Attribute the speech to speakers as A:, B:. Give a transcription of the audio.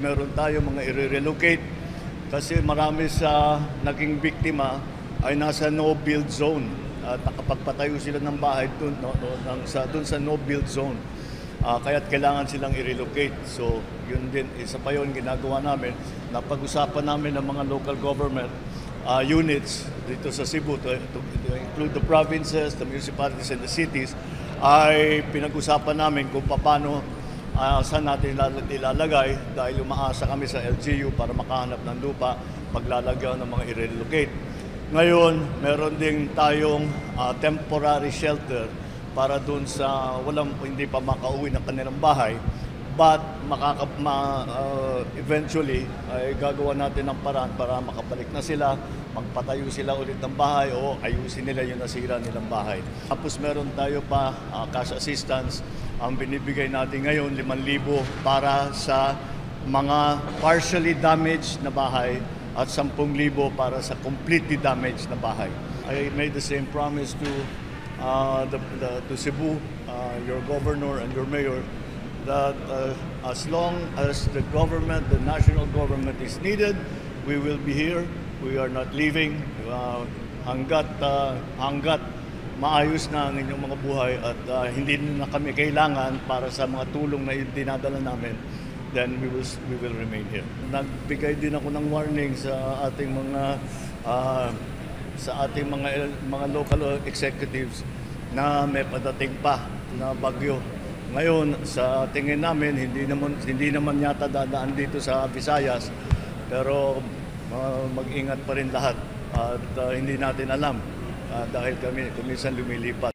A: Meron tayo mga i-relocate kasi marami sa naging biktima ay nasa no-build zone at nakapagpatayo sila ng bahay dun, dun sa no-build zone. Kaya't kailangan silang i-relocate. So, yun din, isa pa yun ginagawa namin. Napag-usapan namin ng mga local government units dito sa Cebu to include the provinces, the municipalities, and the cities, ay pinag-usapan namin kung paano saan natin ilalagay dahil umaasa kami sa LGU para makahanap ng lupa, paglalagyan ng mga i-relocate. Ngayon, meron din tayong temporary shelter para doon sa hindi pa makauwi ng kanilang bahay, but eventually ay gagawa natin ng paraan para makabalik na sila, magpatayo sila ulit ng bahay o ayusin nila yung nasira nilang bahay. Tapos meron tayo pa cash assistance. Ang binibigay natin ngayon, 5,000 para sa mga partially damaged na bahay at 10,000 para sa completely damaged na bahay. I made the same promise to Cebu, your governor and your mayor, that as long as the government, the national government is needed, we will be here. We are not leaving hanggat maayos na ang inyong mga buhay at hindi na kami kailangan para sa mga tulong na dinadala namin, then we will remain here. Nagbigay din ako ng warning sa ating mga local executives na may padating pa na bagyo. Ngayon, sa tingin namin, hindi naman yata dadaan dito sa Visayas, pero mag-ingat pa rin lahat at hindi natin alam dahil kami kuminsan lumilipat.